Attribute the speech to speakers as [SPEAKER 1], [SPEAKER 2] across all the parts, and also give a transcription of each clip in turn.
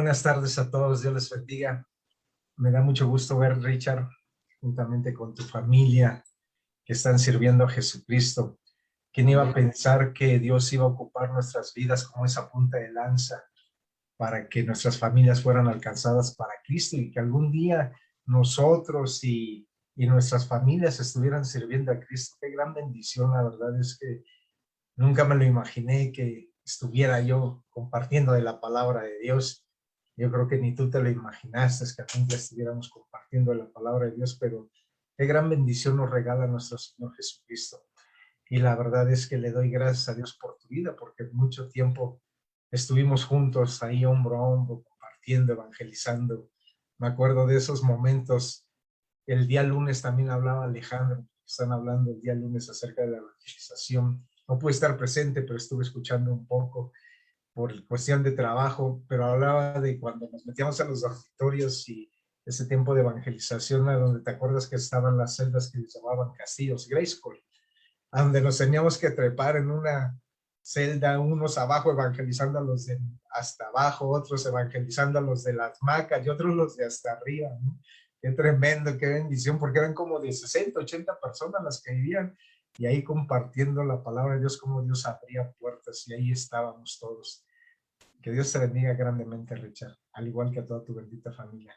[SPEAKER 1] Buenas tardes a todos, Dios les bendiga. Me da mucho gusto ver, Richard, juntamente con tu familia, que están sirviendo a Jesucristo. ¿Quién iba a pensar que Dios iba a ocupar nuestras vidas como esa punta de lanza para que nuestras familias fueran alcanzadas para Cristo y que algún día nosotros y nuestras familias estuvieran sirviendo a Cristo? Qué gran bendición, la verdad es que nunca me lo imaginé que estuviera yo compartiendo de la palabra de Dios. Yo creo que ni tú te lo imaginaste, que algún día estuviéramos compartiendo de la palabra de Dios, pero qué gran bendición nos regala nuestro Señor Jesucristo. Y la verdad es que le doy gracias a Dios por tu vida, porque mucho tiempo estuvimos juntos ahí hombro a hombro, compartiendo, evangelizando. Me acuerdo de esos momentos. El día lunes también hablaba Alejandro, están hablando el día lunes acerca de la evangelización. No pude estar presente, pero estuve escuchando un poco por cuestión de trabajo, pero hablaba de cuando nos metíamos a los dormitorios y ese tiempo de evangelización, a donde te acuerdas que estaban las celdas que les llamaban castillos, Grayskull, a donde nos teníamos que trepar en una celda, unos abajo evangelizando a los de hasta abajo, otros evangelizando a los de las macas y otros los de hasta arriba, ¿no? Qué tremendo, qué bendición, porque eran como de 60, 80 personas las que vivían y ahí compartiendo la palabra de Dios, como Dios abría puertas y ahí estábamos todos. Que Dios te bendiga grandemente, Richard, al igual que a toda tu bendita familia.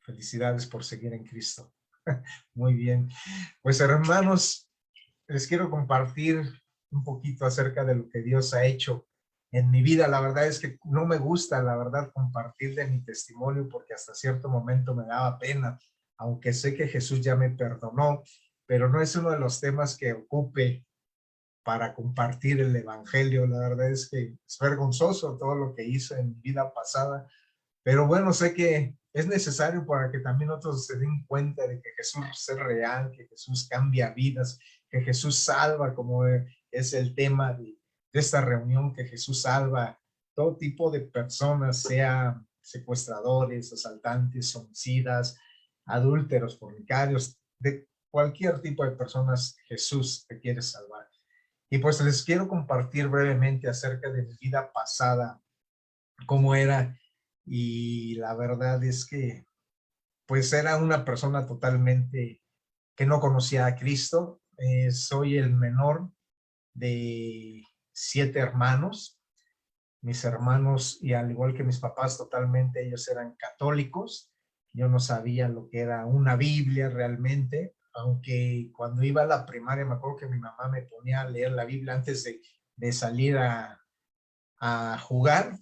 [SPEAKER 1] Felicidades por seguir en Cristo. Muy bien. Pues hermanos, les quiero compartir un poquito acerca de lo que Dios ha hecho en mi vida. La verdad es que no me gusta, la verdad, compartir de mi testimonio porque hasta cierto momento me daba pena, aunque sé que Jesús ya me perdonó, pero no es uno de los temas que ocupe para compartir el evangelio. La verdad es que es vergonzoso todo lo que hice en mi vida pasada, pero bueno, sé que es necesario para que también otros se den cuenta de que Jesús es real, que Jesús cambia vidas, que Jesús salva, como es el tema de esta reunión, que Jesús salva todo tipo de personas, sea secuestradores, asaltantes, homicidas, adúlteros, fornicarios, de cualquier tipo de personas, Jesús te quiere salvar. Y pues les quiero compartir brevemente acerca de mi vida pasada, cómo era, y la verdad es que pues era una persona totalmente que no conocía a Cristo. Soy el menor de 7 hermanos. Mis hermanos, y al igual que mis papás, totalmente ellos eran católicos. Yo no sabía lo que era una Biblia realmente, aunque cuando iba a la primaria me acuerdo que mi mamá me ponía a leer la Biblia antes de salir a jugar.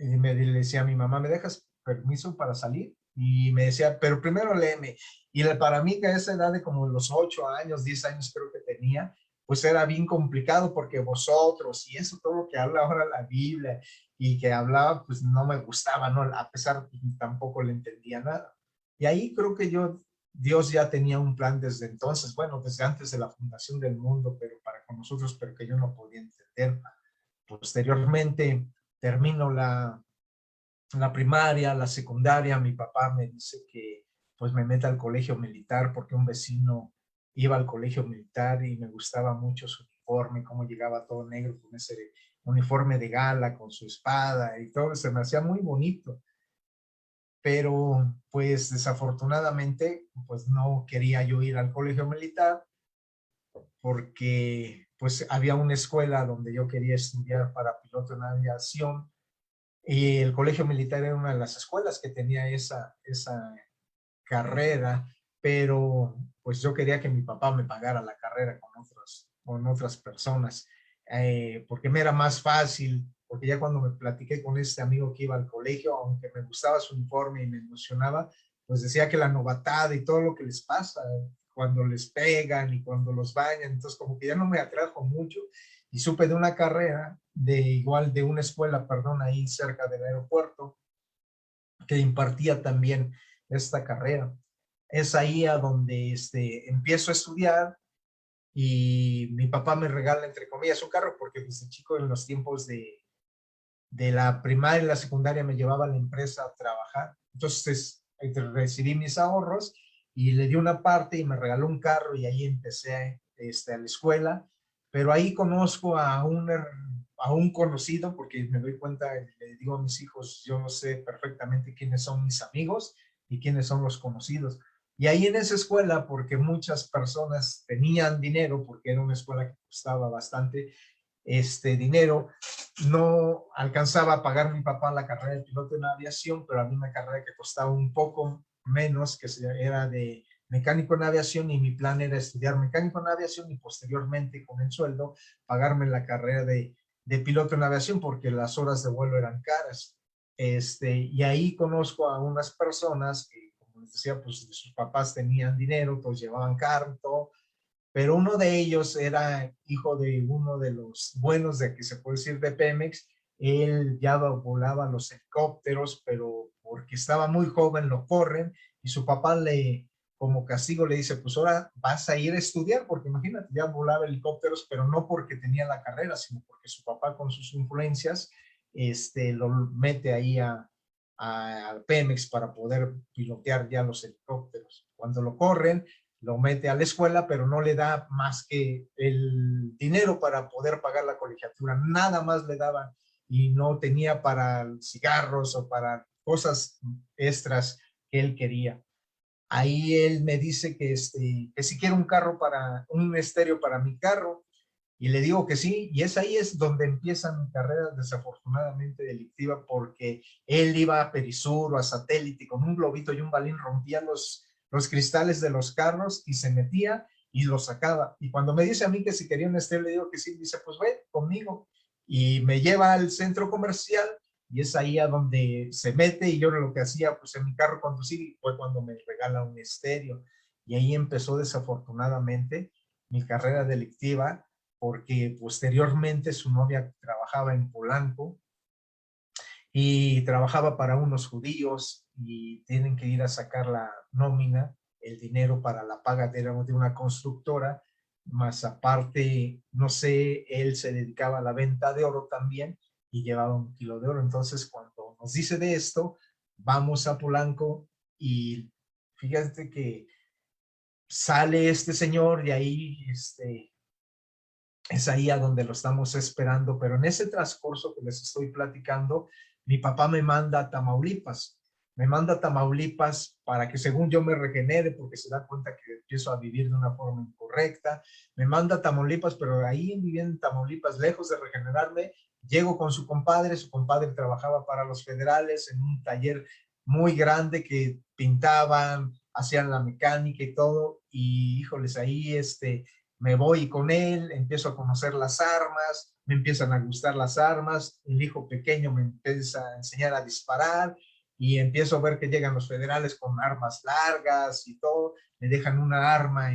[SPEAKER 1] Y le decía a mi mamá, ¿me dejas permiso para salir? Y me decía, pero primero léeme. Y para mí, que a esa edad de como los 8 años, 10 años creo que tenía, pues era bien complicado porque vosotros y eso, todo lo que habla ahora la Biblia y que hablaba, pues no me gustaba, ¿no? A pesar de que tampoco le entendía nada. Y ahí creo que Dios ya tenía un plan desde entonces, bueno, desde antes de la fundación del mundo, pero para con nosotros, pero que yo no podía entender. Posteriormente termino la primaria, la secundaria. Mi papá me dice que pues me meta al colegio militar porque un vecino iba al colegio militar y me gustaba mucho su uniforme, cómo llegaba todo negro con ese uniforme de gala, con su espada y todo, se me hacía muy bonito. Pero pues desafortunadamente pues no quería yo ir al colegio militar porque pues había una escuela donde yo quería estudiar para piloto en aviación. Y el colegio militar era una de las escuelas que tenía esa carrera, pero pues yo quería que mi papá me pagara la carrera con otras personas, porque me era más fácil, porque ya cuando me platiqué con este amigo que iba al colegio, aunque me gustaba su uniforme y me emocionaba, pues decía que la novatada y todo lo que les pasa cuando les pegan y cuando los bañan, entonces como que ya no me atrajo mucho y supe de una carrera de una escuela, perdón, ahí cerca del aeropuerto, que impartía también esta carrera. Es ahí a donde empiezo a estudiar y mi papá me regala, entre comillas, un carro, porque desde chico en los tiempos de la primaria y la secundaria me llevaba a la empresa a trabajar. Entonces recibí mis ahorros y le di una parte y me regaló un carro y ahí empecé a la escuela. Pero ahí conozco a a un conocido, porque me doy cuenta, le digo a mis hijos, yo sé perfectamente quiénes son mis amigos y quiénes son los conocidos. Y ahí en esa escuela, porque muchas personas tenían dinero, porque era una escuela que costaba bastante dinero, no alcanzaba a pagar mi papá la carrera de piloto en aviación, pero había una carrera que costaba un poco menos, que era de mecánico en aviación, y mi plan era estudiar mecánico en aviación y posteriormente con el sueldo pagarme la carrera de piloto en aviación, porque las horas de vuelo eran caras. Y ahí conozco a unas personas que, como les decía, pues sus papás tenían dinero, pues llevaban carro, todo, pero uno de ellos era hijo de uno de los buenos, de que se puede decir, de Pemex. Él ya volaba los helicópteros, pero porque estaba muy joven lo corren, y su papá como castigo le dice, pues ahora vas a ir a estudiar, porque imagínate, ya volaba helicópteros, pero no porque tenía la carrera, sino porque su papá con sus influencias lo mete ahí a Pemex para poder pilotear ya los helicópteros. Cuando lo corren, lo mete a la escuela, pero no le da más que el dinero para poder pagar la colegiatura, nada más le daban, y no tenía para cigarros o para cosas extras que él quería. Ahí él me dice que si quiere un carro, un estéreo para mi carro, y le digo que sí, y ahí es donde empieza mi carrera desafortunadamente delictiva, porque él iba a Perisur o a Satélite con un globito y un balín, rompía los cristales de los carros y se metía y los sacaba. Y cuando me dice a mí que si quería un estéreo, le digo que sí, dice, pues ve conmigo. Y me lleva al centro comercial, y es ahí a donde se mete, y yo lo que hacía, pues en mi carro conducir, fue cuando me regala un estéreo. Y ahí empezó desafortunadamente mi carrera delictiva, porque posteriormente su novia trabajaba en Polanco y trabajaba para unos judíos, y tienen que ir a sacar la nómina, el dinero para la paga de una constructora, más aparte, no sé, él se dedicaba a la venta de oro también y llevaba 1 kilo de oro. Entonces, cuando nos dice de esto, vamos a Polanco, y fíjate que sale este señor de ahí, es ahí a donde lo estamos esperando, pero en ese transcurso que les estoy platicando, mi papá me manda a Tamaulipas. Me manda a Tamaulipas para que, según yo, me regenere, porque se da cuenta que empiezo a vivir de una forma incorrecta. Me manda a Tamaulipas, pero ahí viviendo en Tamaulipas, lejos de regenerarme, llego con su compadre. Su compadre trabajaba para los federales en un taller muy grande que pintaban, hacían la mecánica y todo, y híjoles, ahí me voy con él, empiezo a conocer las armas, me empiezan a gustar las armas, el hijo pequeño me empieza a enseñar a disparar, y empiezo a ver que llegan los federales con armas largas y todo, me dejan una arma,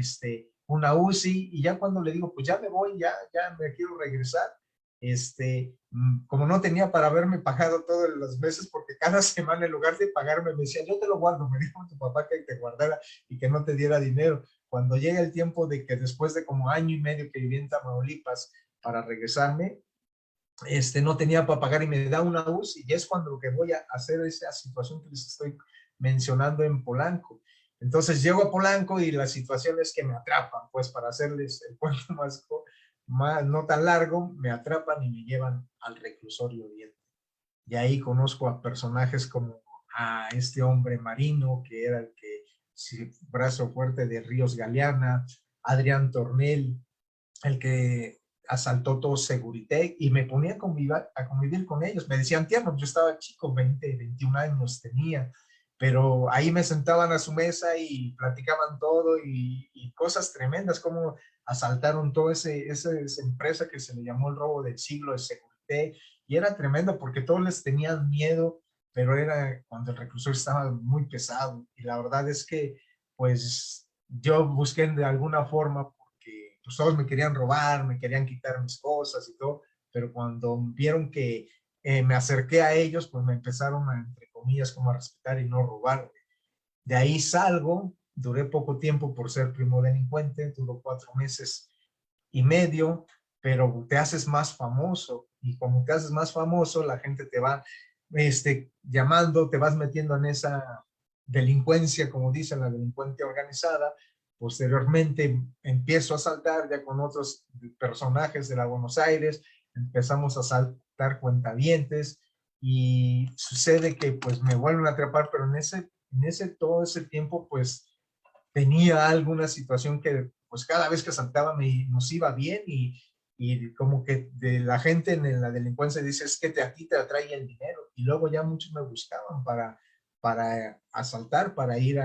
[SPEAKER 1] una UCI, y ya cuando le digo, pues ya me voy, ya me quiero regresar, como no tenía para haberme pagado todos los meses, porque cada semana en lugar de pagarme me decía, yo te lo guardo, me dijo tu papá que te guardara y que no te diera dinero. Cuando llega el tiempo de que después de como año y medio que viví en Tamaulipas para regresarme, no tenía para pagar y me da una UCI, y es cuando lo que voy a hacer esa situación que les estoy mencionando en Polanco. Entonces llego a Polanco y la situación es que me atrapan, pues para hacerles el cuento más no tan largo, me atrapan y me llevan al reclusorio Oriente. Y ahí conozco a personajes como a este hombre Marino, que era el que, sí, brazo fuerte de Ríos Galeana, Adrián Tornel, el que asaltó todo Seguritech, y me ponía a convivir con ellos. Me decían tierno, yo estaba chico, 20, 21 años tenía, pero ahí me sentaban a su mesa y platicaban todo, y cosas tremendas, como asaltaron toda esa empresa que se le llamó el robo del siglo de Seguritech, y era tremendo porque todos les tenían miedo, pero era cuando el reclusorio estaba muy pesado, y la verdad es que pues yo busqué de alguna forma, pues todos me querían robar, me querían quitar mis cosas y todo, pero cuando vieron que me acerqué a ellos, pues me empezaron a, entre comillas, como a respetar y no robar. De ahí salgo, duré poco tiempo por ser primo delincuente, duró 4 meses y medio, pero te haces más famoso, y como te haces más famoso, la gente te va llamando, te vas metiendo en esa delincuencia, como dicen, la delincuencia organizada. Posteriormente empiezo a saltar ya con otros personajes de la Buenos Aires, empezamos a saltar cuentavientes y sucede que pues me vuelven a atrapar, pero todo ese tiempo pues tenía alguna situación que pues cada vez que saltaba nos iba bien y como que de la gente en la delincuencia dice es que a ti te atrae el dinero y luego ya muchos me buscaban para asaltar, para ir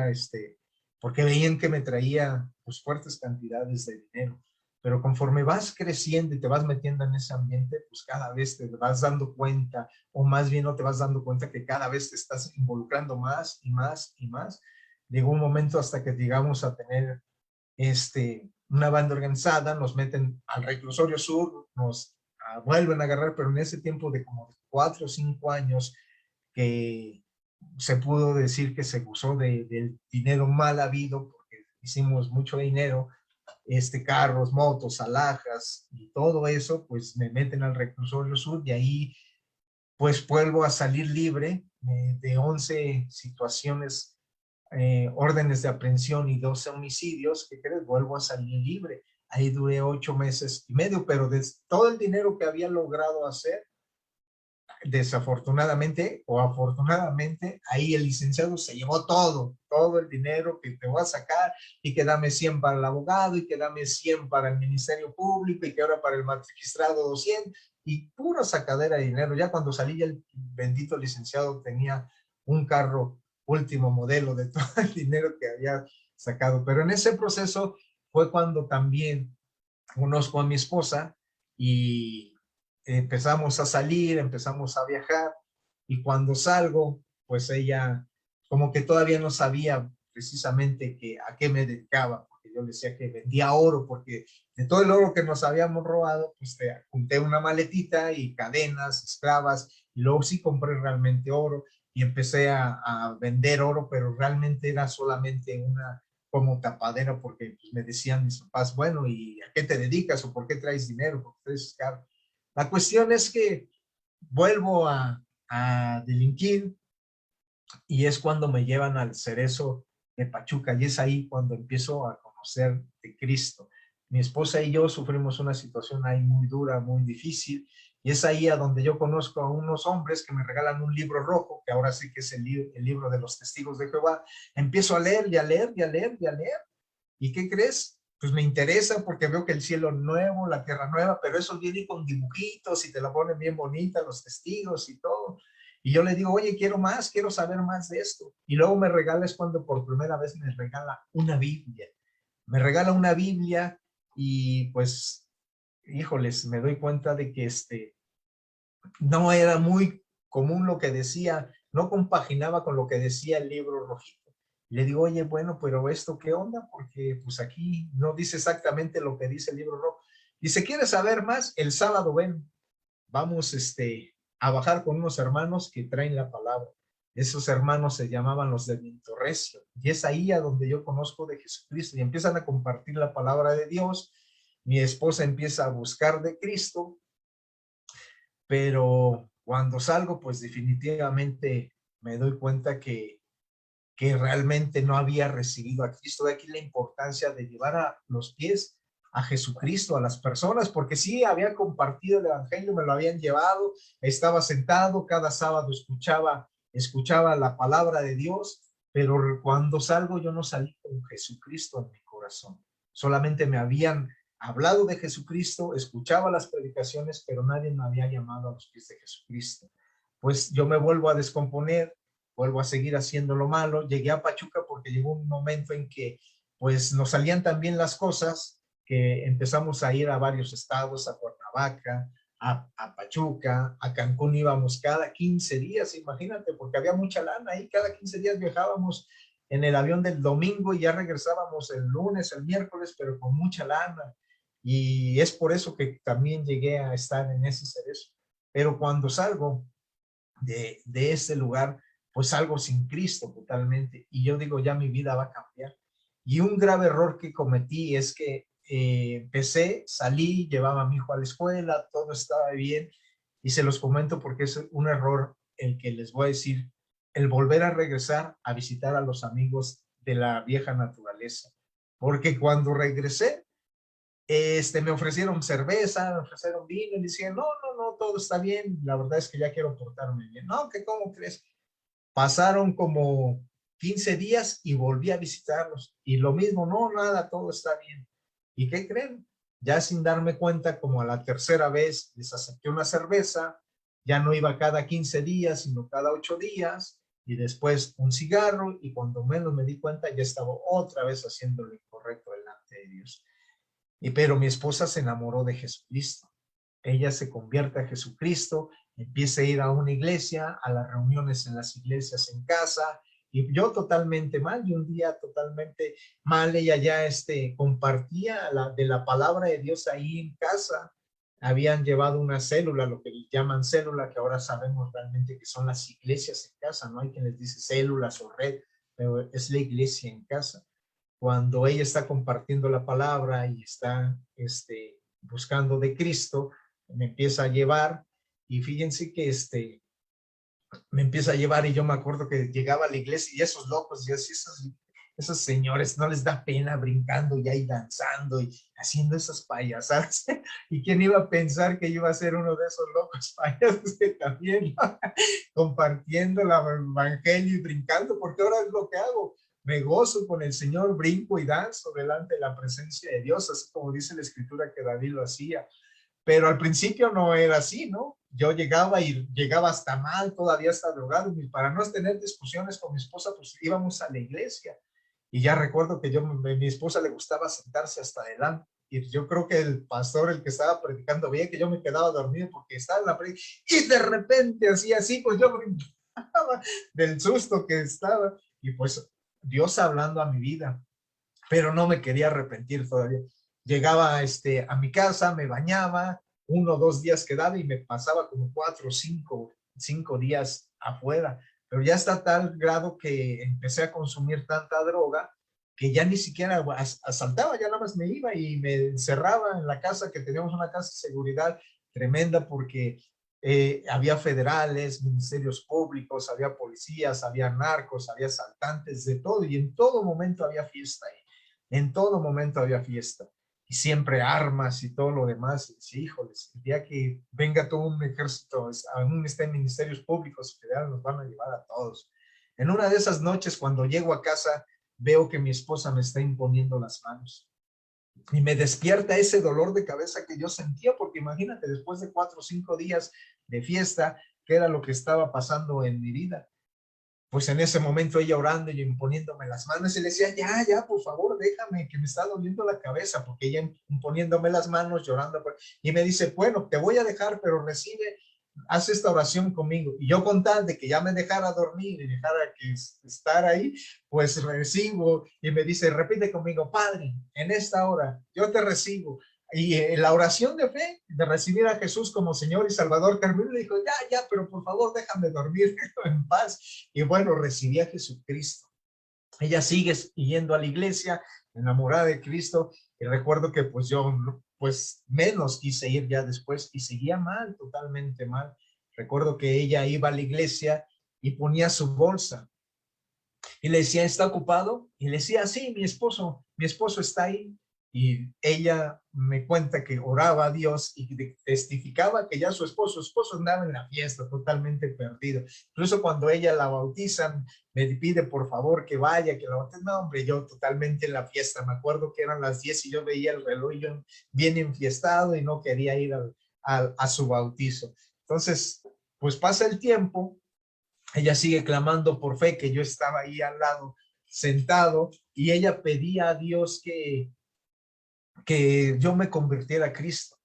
[SPEAKER 1] porque veían que me traía pues fuertes cantidades de dinero. Pero conforme vas creciendo y te vas metiendo en ese ambiente, pues cada vez te vas dando cuenta, o más bien no te vas dando cuenta que cada vez te estás involucrando más y más y más. Llegó un momento hasta que llegamos a tener una banda organizada, nos meten al reclusorio sur, nos vuelven a agarrar, pero en ese tiempo de como 4 o 5 años que se pudo decir que se usó del dinero mal habido, porque hicimos mucho dinero, carros, motos, alhajas y todo eso, pues me meten al reclusorio sur y ahí pues vuelvo a salir libre de 11 situaciones, órdenes de aprehensión y 12 homicidios. ¿Qué crees? Vuelvo a salir libre. Ahí duré 8 meses y medio, pero de todo el dinero que había logrado hacer, desafortunadamente o afortunadamente, ahí el licenciado se llevó todo el dinero que te voy a sacar y que dame 100 para el abogado y que dame 100 para el Ministerio Público y que ahora para el magistrado 200 y pura sacadera de dinero. Ya cuando salí el bendito licenciado tenía un carro último modelo de todo el dinero que había sacado. Pero en ese proceso fue cuando también conozco a mi esposa y empezamos a salir, empezamos a viajar y cuando salgo, pues ella como que todavía no sabía precisamente a qué me dedicaba, porque yo le decía que vendía oro, porque de todo el oro que nos habíamos robado, pues junté una maletita y cadenas, esclavas, y luego sí compré realmente oro y empecé a vender oro, pero realmente era solamente una como tapadera, porque pues, me decían mis papás, bueno, ¿y a qué te dedicas o por qué traes dinero? ¿Por qué traes carro? La cuestión es que vuelvo a delinquir y es cuando me llevan al Cerezo de Pachuca y es ahí cuando empiezo a conocer de Cristo. Mi esposa y yo sufrimos una situación ahí muy dura, muy difícil, y es ahí a donde yo conozco a unos hombres que me regalan un libro rojo, que ahora sí que es el libro de los testigos de Jehová. Empiezo a leer y a leer y a leer y a leer. ¿Y qué crees? Pues me interesa porque veo que el cielo nuevo, la tierra nueva, pero eso viene con dibujitos y te lo ponen bien bonita, los testigos y todo. Y yo le digo, oye, quiero más, quiero saber más de esto. Y luego me regala, es cuando por primera vez me regala una Biblia. Me regala una Biblia y pues, híjoles, me doy cuenta de que no era muy común lo que decía, no compaginaba con lo que decía el libro rojito. Le digo, oye, bueno, pero ¿esto qué onda? Porque pues aquí no dice exactamente lo que dice el libro rojo. Dice, ¿quieres saber más? El sábado ven, vamos a bajar con unos hermanos que traen la palabra. Esos hermanos se llamaban los de Viento Recio. Y es ahí a donde yo conozco de Jesucristo y empiezan a compartir la palabra de Dios. Mi esposa empieza a buscar de Cristo, pero cuando salgo, pues definitivamente me doy cuenta que realmente no había recibido a Cristo. De aquí la importancia de llevar a los pies a Jesucristo, a las personas, porque sí, había compartido el evangelio, me lo habían llevado, estaba sentado, cada sábado escuchaba la palabra de Dios, pero cuando salgo yo no salí con Jesucristo en mi corazón. Solamente me habían hablado de Jesucristo, escuchaba las predicaciones, pero nadie me había llamado a los pies de Jesucristo. Pues yo me vuelvo a descomponer, vuelvo a seguir haciendo lo malo. Llegué a Pachuca porque llegó un momento en que pues nos salían tan bien las cosas que empezamos a ir a varios estados, a Cuernavaca, a Pachuca, a Cancún íbamos cada 15 días, imagínate, porque había mucha lana ahí, cada 15 días viajábamos en el avión del domingo y ya regresábamos el lunes, el miércoles, pero con mucha lana. Y es por eso que también llegué a estar en ese Cerezo. Pero cuando salgo de ese lugar, pues salgo sin Cristo totalmente. Y yo digo, ya mi vida va a cambiar. Y un grave error que cometí es que empecé, salí, llevaba a mi hijo a la escuela, todo estaba bien. Y se los comento porque es un error el que les voy a decir, el volver a regresar a visitar a los amigos de la vieja naturaleza. Porque cuando regresé, Me ofrecieron cerveza, me ofrecieron vino, y decían, no, no, no, todo está bien, la verdad es que ya quiero portarme bien. No, que cómo crees. Pasaron como 15 días y volví a visitarlos. Y lo mismo, no, nada, todo está bien. ¿Y qué creen? Ya sin darme cuenta, como a la tercera vez, les acepté una cerveza, ya no iba cada 15 días, sino cada 8 días, y después un cigarro, y cuando menos me di cuenta, ya estaba otra vez haciendo lo incorrecto delante de Dios. Pero mi esposa se enamoró de Jesucristo. Ella se convierte a Jesucristo, empieza a ir a una iglesia, a las reuniones en las iglesias en casa, y yo totalmente mal, y un día totalmente mal, ella ya compartía de la palabra de Dios ahí en casa. Habían llevado una célula, lo que llaman célula, que ahora sabemos realmente que son las iglesias en casa, no hay quien les dice células o red, pero es la iglesia en casa. Cuando ella está compartiendo la palabra y está buscando de Cristo, me empieza a llevar, y fíjense que me empieza a llevar, y yo me acuerdo que llegaba a la iglesia y esos locos, y así esos señores, no les da pena brincando y ahí danzando y haciendo esas payasadas. ¿Y quién iba a pensar que iba a ser uno de esos locos payasos que también compartiendo el evangelio y brincando? Porque ahora es lo que hago. Me gozo con el Señor, brinco y danzo delante de la presencia de Dios, así como dice la escritura que David lo hacía. Pero al principio no era así, ¿no? Yo llegaba y llegaba hasta mal, todavía hasta drogado, y para no tener discusiones con mi esposa, pues íbamos a la iglesia. Y ya recuerdo que mi esposa le gustaba sentarse hasta adelante. Y yo creo que el pastor, el que estaba predicando, veía que yo me quedaba dormido porque estaba en la predica. Y de repente, así, pues yo brincaba del susto que estaba. Y pues Dios hablando a mi vida, pero no me quería arrepentir todavía. Llegaba a mi casa, me bañaba, 1 o 2 días quedaba y me pasaba como 4 o 5 días afuera. Pero ya está a tal grado que empecé a consumir tanta droga que ya ni siquiera asaltaba, ya nada más me iba y me encerraba en la casa, que teníamos una casa de seguridad tremenda porque había federales, ministerios públicos, había policías, había narcos, había asaltantes, de todo, y en todo momento había fiesta ahí. En todo momento había fiesta y siempre armas y todo lo demás. Y decía, híjoles, el día que venga todo un ejército, aún está en ministerios públicos federales, nos van a llevar a todos. En una de esas noches, cuando llego a casa, veo que mi esposa me está imponiendo las manos y me despierta ese dolor de cabeza que yo sentía, porque imagínate, después de 4 o 5 días de fiesta, ¿qué era lo que estaba pasando en mi vida? Pues en ese momento ella orando y imponiéndome las manos, y le decía, ya, ya, por favor, déjame, que me está doliendo la cabeza, porque ella imponiéndome las manos, llorando, y me dice, bueno, te voy a dejar, pero recibe, haz esta oración conmigo. Y yo, con tal de que ya me dejara dormir y dejara que estar ahí, pues recibo, y me dice, repite conmigo, Padre, en esta hora yo te recibo. Y la oración de fe, de recibir a Jesús como Señor y Salvador, terminó y le dijo, ya, ya, pero por favor déjame dormir en paz. Y bueno, recibí a Jesucristo. Ella sigue yendo a la iglesia, enamorada de Cristo, y recuerdo que pues yo pues menos quise ir ya después, y seguía mal, totalmente mal. Recuerdo que ella iba a la iglesia y ponía su bolsa y le decía, ¿está ocupado? Y le decía, sí, mi esposo está ahí. Y ella me cuenta que oraba a Dios y testificaba que ya su esposo andaba en la fiesta, totalmente perdido. Incluso cuando ella la bautizan, me pide por favor que vaya, que la bautice. No, hombre, yo totalmente en la fiesta. Me acuerdo que eran las 10 y yo veía el reloj, yo bien enfiestado, y no quería ir a su bautizo. Entonces, pues pasa el tiempo. Ella sigue clamando por fe, que yo estaba ahí al lado sentado, y ella pedía a Dios que yo me convirtiera a Cristo.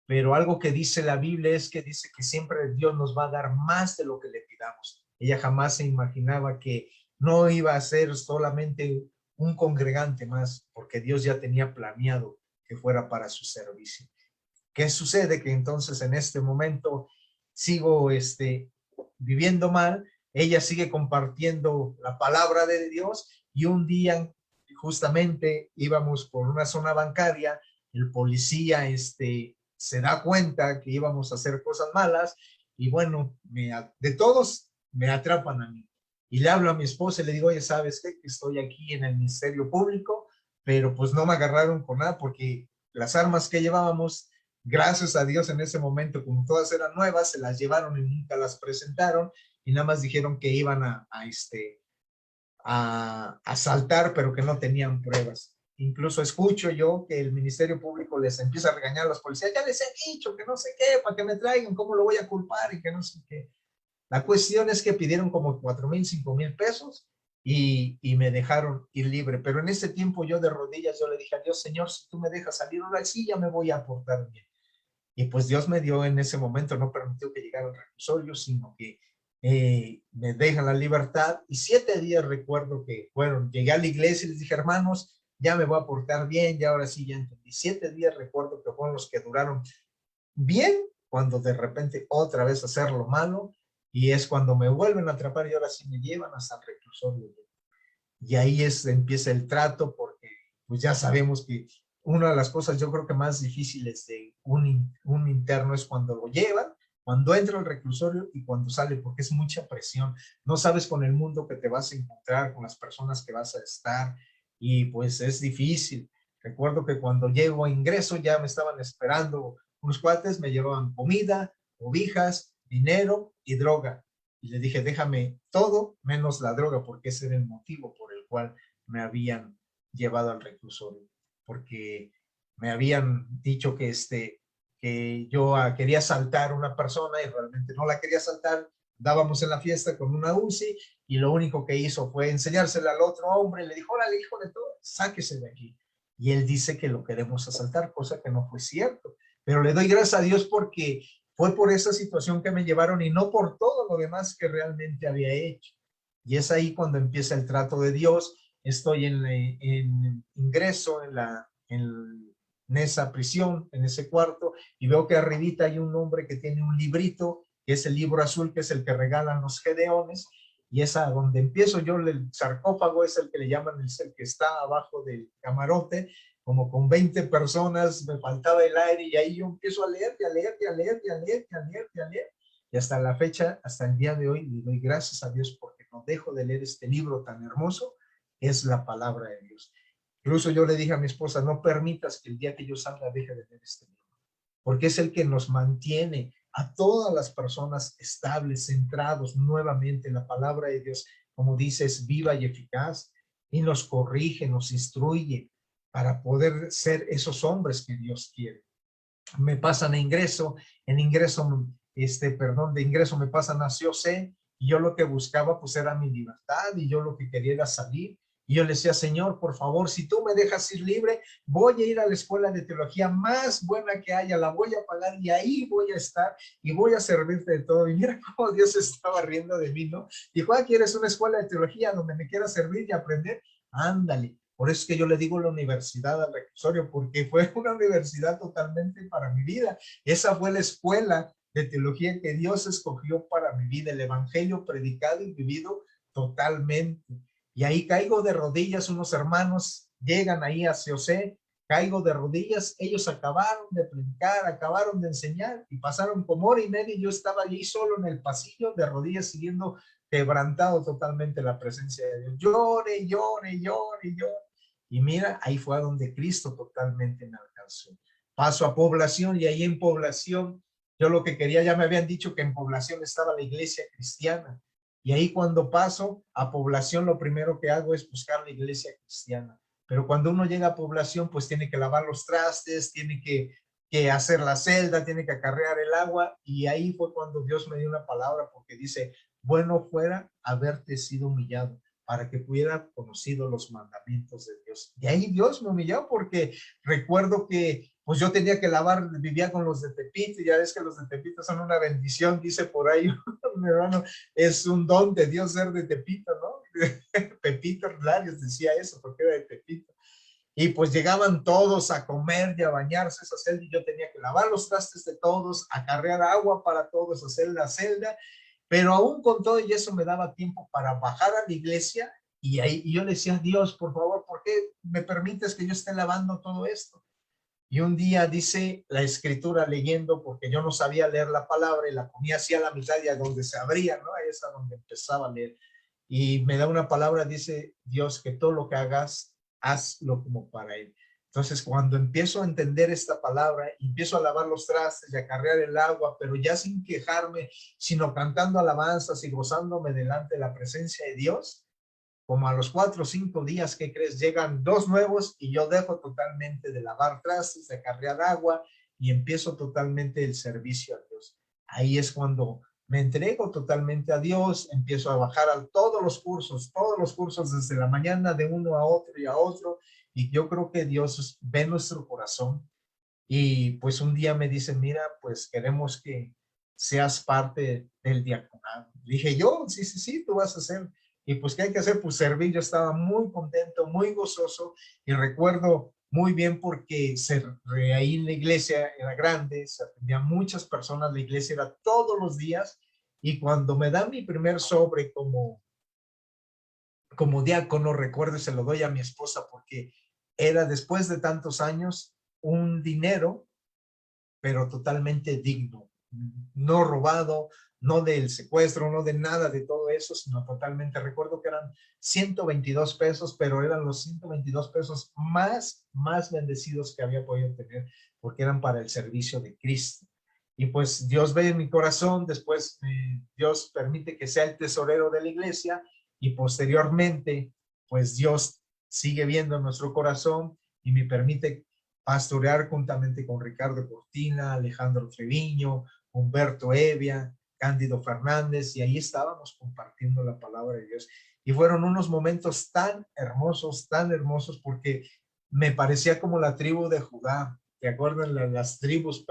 [SPEAKER 1] Pero algo que dice la Biblia es que dice que siempre Dios nos va a dar más de lo que le pidamos. Ella jamás se imaginaba que no iba a ser solamente un congregante más, porque Dios ya tenía planeado que fuera para su servicio. ¿Qué sucede? Que entonces en este momento sigo viviendo mal, ella sigue compartiendo la palabra de Dios, y un día justamente íbamos por una zona bancaria, el policía se da cuenta que íbamos a hacer cosas malas, y bueno, de todos me atrapan a mí. Y le hablo a mi esposa y le digo, oye, ¿sabes qué? Que estoy aquí en el Ministerio Público, pero pues no me agarraron con nada porque las armas que llevábamos, gracias a Dios en ese momento, como todas eran nuevas, se las llevaron y nunca las presentaron y nada más dijeron que iban a asaltar, pero que no tenían pruebas. Incluso escucho yo que el Ministerio Público les empieza a regañar a los policías, ya les he dicho que no sé qué, para que me traigan, cómo lo voy a culpar y que no sé qué. La cuestión es que pidieron como 4,000, 5,000 pesos y me dejaron ir libre. Pero en ese tiempo yo de rodillas, yo le dije a Dios, Señor, si tú me dejas salir ahora sí, ya me voy a portar bien. Y pues Dios me dio en ese momento, no permitió que llegara al reclusorio, sino que me dejan la libertad. Y 7 días recuerdo que fueron, llegué a la iglesia y les dije, hermanos, ya me voy a portar bien, ya ahora sí ya entendí. 7 días recuerdo que fueron los que duraron bien, cuando de repente otra vez hacer lo malo, y es cuando me vuelven a atrapar y ahora sí me llevan hasta el reclusorio. Y ahí empieza el trato, porque pues ya sabemos que una de las cosas yo creo que más difíciles de un interno es cuando lo llevan, cuando entra al reclusorio y cuando sale, porque es mucha presión. No sabes con el mundo que te vas a encontrar, con las personas que vas a estar, y pues es difícil. Recuerdo que cuando llego a ingreso ya me estaban esperando unos cuates, me llevaban comida, cobijas, dinero y droga. Y le dije, déjame todo menos la droga, porque ese era el motivo por el cual me habían llevado al reclusorio. Porque me habían dicho que yo quería asaltar a una persona y realmente no la quería asaltar. Dábamos en la fiesta con una UCI y lo único que hizo fue enseñársela al otro hombre. Le dijo, órale, hijo de todo, sáquese de aquí. Y él dice que lo queremos asaltar, cosa que no fue cierto. Pero le doy gracias a Dios porque fue por esa situación que me llevaron y no por todo lo demás que realmente había hecho. Y es ahí cuando empieza el trato de Dios. Estoy en ingreso en esa prisión, en ese cuarto, y veo que arribita hay un hombre que tiene un librito, que es el libro azul, que es el que regalan los gedeones, y es a donde empiezo yo. El sarcófago es el que le llaman, es el que está abajo del camarote, como con 20 personas, me faltaba el aire, y ahí yo empiezo a leer, y a leer, y a leer, y a leer, y a leer, y a leer, y hasta la fecha, hasta el día de hoy, le doy gracias a Dios porque no dejo de leer este libro tan hermoso, es la palabra de Dios. Incluso yo le dije a mi esposa, no permitas que el día que yo salga deje de leer este libro, porque es el que nos mantiene a todas las personas estables, centrados nuevamente en la palabra de Dios, como dices, viva y eficaz, y nos corrige, nos instruye para poder ser esos hombres que Dios quiere. Me pasan en ingreso, de ingreso me pasan a COC, y yo lo que buscaba pues era mi libertad, y yo lo que quería era salir. Y yo le decía, Señor, por favor, si tú me dejas ir libre, voy a ir a la escuela de teología más buena que haya, la voy a pagar y ahí voy a estar y voy a servirte de todo. Y mira cómo Dios estaba riendo de mí, ¿no? Dijo, ¿quieres una escuela de teología donde me quieras servir y aprender? Ándale. Por eso es que yo le digo la universidad al reclusorio, porque fue una universidad totalmente para mi vida. Esa fue la escuela de teología que Dios escogió para mi vida, el evangelio predicado y vivido totalmente. Y ahí caigo de rodillas, unos hermanos llegan ahí a COC, caigo de rodillas, ellos acabaron de predicar, acabaron de enseñar y pasaron como hora y media y yo estaba allí solo en el pasillo de rodillas siguiendo, quebrantado totalmente la presencia de Dios. Llore, llore, llore, llore. Y mira, ahí fue a donde Cristo totalmente me alcanzó. Paso a Población y ahí en Población, yo lo que quería, ya me habían dicho que en Población estaba la iglesia cristiana. Y ahí cuando paso a Población, lo primero que hago es buscar la iglesia cristiana. Pero cuando uno llega a Población, pues tiene que lavar los trastes, tiene que hacer la celda, tiene que acarrear el agua. Y ahí fue cuando Dios me dio una palabra, porque dice, bueno fuera haberte sido humillado para que pudiera conocido los mandamientos de Dios. Y ahí Dios me humilló, porque recuerdo que pues yo tenía que lavar, vivía con los de Tepito, y ya ves que los de Tepito son una bendición, dice por ahí mi hermano, es un don de Dios ser de Tepito, ¿no? Pepito Larios decía eso, porque era de Tepito. Y pues llegaban todos a comer y a bañarse esa celda, y yo tenía que lavar los trastes de todos, acarrear agua para todos, hacer la celda, pero aún con todo y eso me daba tiempo para bajar a la iglesia, y ahí y yo le decía, Dios, por favor, ¿por qué me permites que yo esté lavando todo esto? Y un día dice la escritura, leyendo, porque yo no sabía leer la palabra y la ponía así a la mitad y a donde se abría, ¿no? Ahí es a donde empezaba a leer. Y me da una palabra, dice Dios, que todo lo que hagas, hazlo como para Él. Entonces, cuando empiezo a entender esta palabra, empiezo a lavar los trastes y a cargar el agua, pero ya sin quejarme, sino cantando alabanzas y gozándome delante de la presencia de Dios, como a los 4 o 5 días, ¿qué crees? Llegan 2 nuevos y yo dejo totalmente de lavar trastes, de cargar agua y empiezo totalmente el servicio a Dios. Ahí es cuando me entrego totalmente a Dios, empiezo a bajar a todos los cursos desde la mañana de uno a otro y a otro, y yo creo que Dios ve nuestro corazón y pues un día me dice, mira, pues queremos que seas parte del diaconado. Dije yo, sí, sí, sí, tú vas a hacer. Y pues, ¿qué hay que hacer? Pues servir. Yo estaba muy contento, muy gozoso y recuerdo muy bien porque ahí en la iglesia era grande, se atendían muchas personas, la iglesia era todos los días y cuando me dan mi primer sobre como diácono, recuerdo y se lo doy a mi esposa porque era después de tantos años un dinero pero totalmente digno, no robado, no del secuestro, no de nada de todo eso, sino totalmente, recuerdo que eran 122 pesos, pero eran los 122 pesos más bendecidos que había podido tener, porque eran para el servicio de Cristo. Y pues Dios ve en mi corazón, después Dios permite que sea el tesorero de la iglesia y posteriormente, pues Dios sigue viendo en nuestro corazón y me permite pastorear juntamente con Ricardo Cortina, Alejandro Treviño, Humberto Evia, Cándido Fernández, y ahí estábamos compartiendo la palabra de Dios. Y fueron unos momentos tan hermosos, porque me parecía como la tribu de Judá. ¿Te acuerdan las tribus,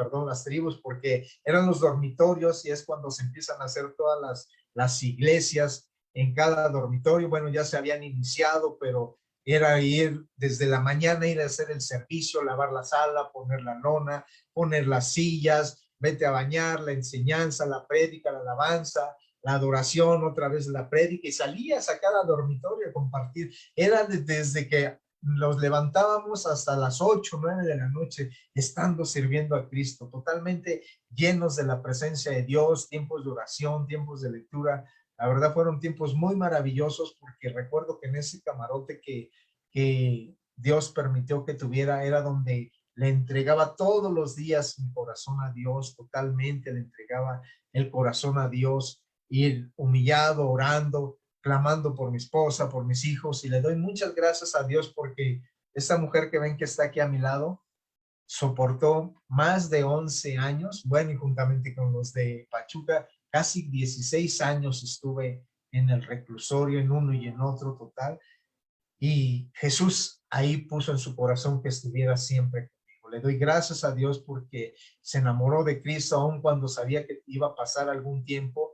[SPEAKER 1] porque eran los dormitorios y es cuando se empiezan a hacer todas las iglesias en cada dormitorio? Bueno, ya se habían iniciado, pero era ir desde la mañana, ir a hacer el servicio, lavar la sala, poner la lona, poner las sillas, vete a bañar, la enseñanza, la prédica, la alabanza, la adoración, otra vez la prédica, y salías a cada dormitorio a compartir. Era desde que los levantábamos hasta las 8, 9 de la noche, estando sirviendo a Cristo, totalmente llenos de la presencia de Dios, tiempos de oración, tiempos de lectura. La verdad fueron tiempos muy maravillosos porque recuerdo que en ese camarote que Dios permitió que tuviera era donde le entregaba todos los días mi corazón a Dios, totalmente le entregaba el corazón a Dios, ir humillado, orando, clamando por mi esposa, por mis hijos, y le doy muchas gracias a Dios porque esta mujer que ven que está aquí a mi lado soportó más de 11 años, bueno, y juntamente con los de Pachuca, casi 16 años estuve en el reclusorio, en uno y en otro total, y Jesús ahí puso en su corazón que estuviera siempre conmigo. Le doy gracias a Dios porque se enamoró de Cristo, aun cuando sabía que iba a pasar algún tiempo.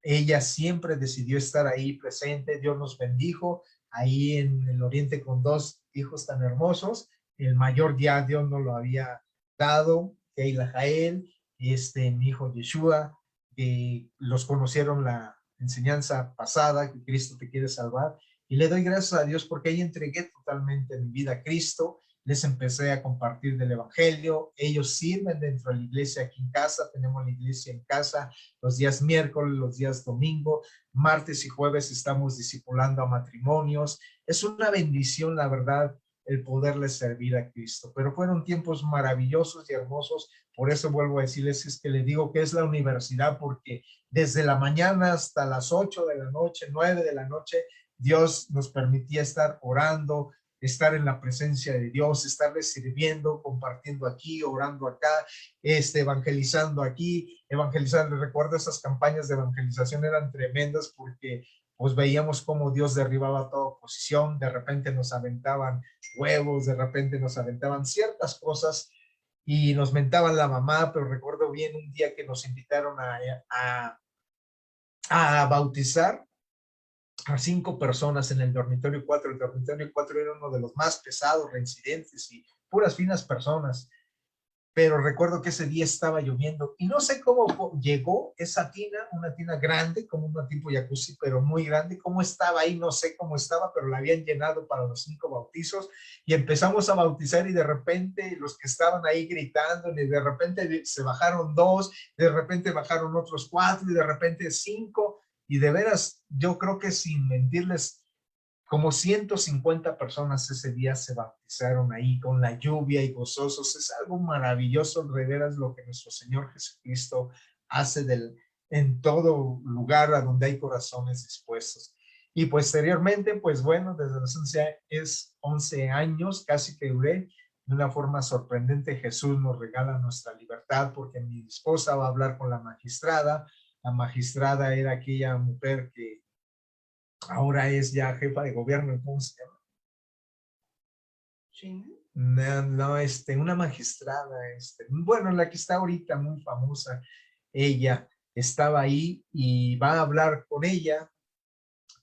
[SPEAKER 1] Ella siempre decidió estar ahí presente. Dios nos bendijo ahí en el oriente con 2 hijos tan hermosos. El mayor ya Dios nos lo había dado, Keila Jael, mi hijo Yeshua, que los conocieron la enseñanza pasada, que Cristo te quiere salvar. Y le doy gracias a Dios porque ahí entregué totalmente mi vida a Cristo, les empecé a compartir del evangelio, ellos sirven dentro de la iglesia aquí en casa, tenemos la iglesia en casa los días miércoles, los días domingo, martes y jueves estamos discipulando a matrimonios. Es una bendición, la verdad, el poderles servir a Cristo, pero fueron tiempos maravillosos y hermosos. Por eso vuelvo a decirles, es que les digo que es la universidad, porque desde la mañana hasta las 8 de la noche, 9 de la noche, Dios nos permitía estar orando, estar en la presencia de Dios, estarle sirviendo, compartiendo aquí, orando acá, evangelizando aquí, evangelizando. Recuerdo esas campañas de evangelización eran tremendas porque pues veíamos cómo Dios derribaba toda oposición, de repente nos aventaban huevos, de repente nos aventaban ciertas cosas y nos mentaban la mamá, pero recuerdo bien un día que nos invitaron a bautizar a 5 personas en el dormitorio 4. El dormitorio 4 era uno de los más pesados, reincidentes y puras finas personas. Pero recuerdo que ese día estaba lloviendo y no sé cómo llegó esa tina, una tina grande, como una tipo jacuzzi, pero muy grande. Cómo estaba ahí, no sé cómo estaba, pero la habían llenado para los 5 bautizos y empezamos a bautizar y de repente los que estaban ahí gritando y de repente se bajaron 2, de repente bajaron otros 4 y de repente 5 y de veras, yo creo que sin mentirles, como 150 personas ese día se bautizaron ahí con la lluvia y gozosos. Es algo maravilloso, de veras, lo que nuestro Señor Jesucristo hace en todo lugar a donde hay corazones dispuestos. Y posteriormente, pues bueno, desde los 11 años, casi que duré, de una forma sorprendente, Jesús nos regala nuestra libertad, porque mi esposa va a hablar con la magistrada. La magistrada era aquella mujer que ahora es ya jefa de gobierno. ¿Cómo se llama?
[SPEAKER 2] Sí.
[SPEAKER 1] No, una magistrada, bueno, la que está ahorita muy famosa, ella estaba ahí y va a hablar con ella,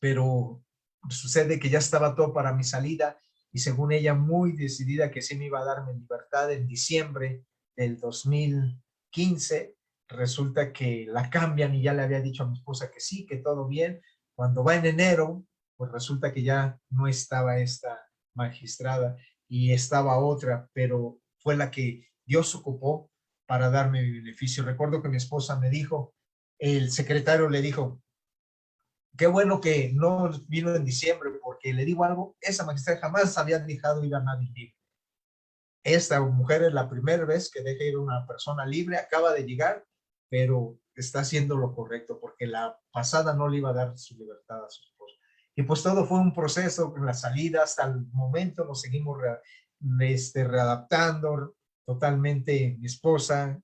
[SPEAKER 1] pero sucede que ya estaba todo para mi salida y según ella muy decidida que sí me iba a dar mi libertad en diciembre del 2015, resulta que la cambian y ya le había dicho a mi esposa que sí, que todo bien. Cuando va en enero, pues resulta que ya no estaba esta magistrada y estaba otra, pero fue la que Dios ocupó para darme mi beneficio. Recuerdo que mi esposa me dijo, el secretario le dijo, qué bueno que no vino en diciembre, porque le digo algo, esa magistrada jamás había dejado ir a nadie libre. Esta mujer es la primera vez que deja ir a una persona libre, acaba de llegar, pero está haciendo lo correcto, porque la pasada no le iba a dar su libertad a su esposo. Y pues todo fue un proceso, en la salida hasta el momento nos seguimos readaptando totalmente. Mi esposa,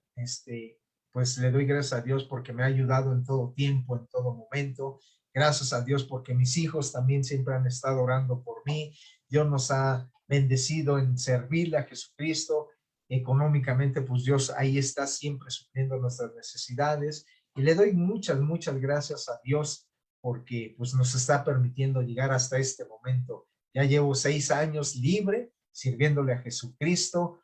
[SPEAKER 1] pues le doy gracias a Dios porque me ha ayudado en todo tiempo, en todo momento. Gracias a Dios porque mis hijos también siempre han estado orando por mí. Dios nos ha bendecido en servirle a Jesucristo. Económicamente, pues Dios ahí está siempre supliendo nuestras necesidades. Y le doy muchas, muchas gracias a Dios porque pues nos está permitiendo llegar hasta este momento. Ya llevo 6 años libre, sirviéndole a Jesucristo,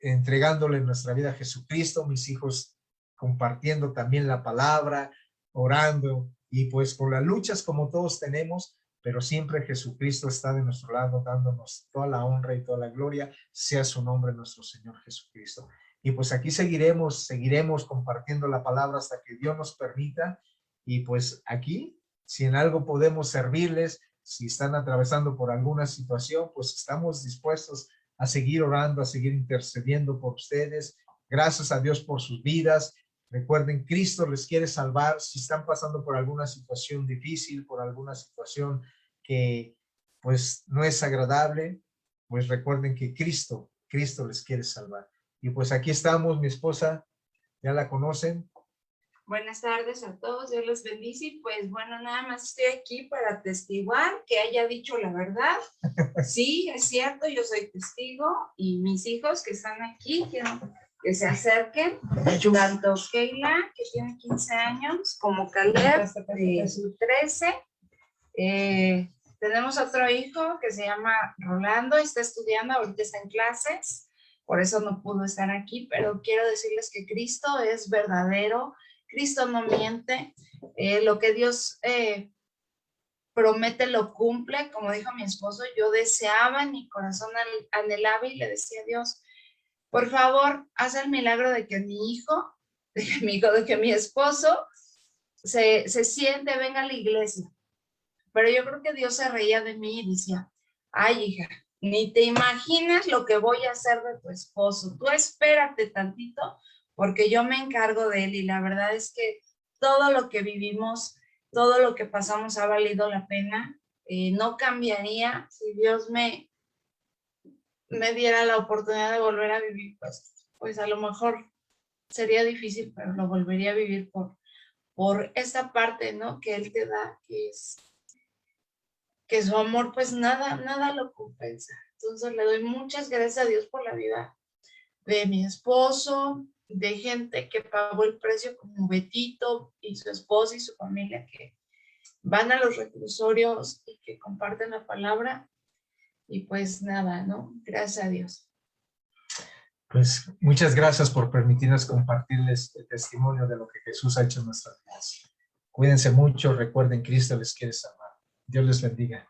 [SPEAKER 1] entregándole nuestra vida a Jesucristo, mis hijos compartiendo también la palabra, orando, y pues con las luchas como todos tenemos, pero siempre Jesucristo está de nuestro lado, dándonos toda la honra y toda la gloria, sea su nombre nuestro Señor Jesucristo. Y pues aquí seguiremos compartiendo la palabra hasta que Dios nos permita, y pues aquí, si en algo podemos servirles, si están atravesando por alguna situación, pues estamos dispuestos a seguir orando, a seguir intercediendo por ustedes. Gracias a Dios por sus vidas. Recuerden, Cristo les quiere salvar. Si están pasando por alguna situación difícil, por alguna situación que pues no es agradable, pues recuerden que Cristo les quiere salvar. Y pues aquí estamos, mi esposa, ya la conocen.
[SPEAKER 2] Buenas tardes a todos, Dios los bendice. Y pues bueno, nada más estoy aquí para atestiguar que haya dicho la verdad. Sí, es cierto, yo soy testigo y mis hijos que están aquí, quiero que se acerquen, tanto Keila, que tiene 15 años, como Caleb, de 13. Tenemos otro hijo que se llama Rolando, está estudiando, ahorita está en clases, por eso no pudo estar aquí, pero quiero decirles que Cristo es verdadero, Cristo no miente, lo que Dios promete lo cumple, como dijo mi esposo, yo deseaba, en mi corazón anhelaba y le decía a Dios, por favor, haz el milagro de que de que mi esposo se siente, venga a la iglesia. Pero yo creo que Dios se reía de mí y decía, ay, hija, ni te imaginas lo que voy a hacer de tu esposo. Tú espérate tantito porque yo me encargo de él. Y la verdad es que todo lo que vivimos, todo lo que pasamos ha valido la pena. No cambiaría si Dios me diera la oportunidad de volver a vivir, pues a lo mejor sería difícil, pero lo volvería a vivir por esta parte, ¿no? Que Él te da, que su amor, pues nada lo compensa. Entonces le doy muchas gracias a Dios por la vida de mi esposo, de gente que pagó el precio como Betito y su esposa y su familia que van a los reclusorios y que comparten la palabra. Y pues nada, ¿no? Gracias a Dios.
[SPEAKER 1] Pues muchas gracias por permitirnos compartirles el testimonio de lo que Jesús ha hecho en nuestras vidas. Cuídense mucho, recuerden, Cristo les quiere salvar. Dios les bendiga.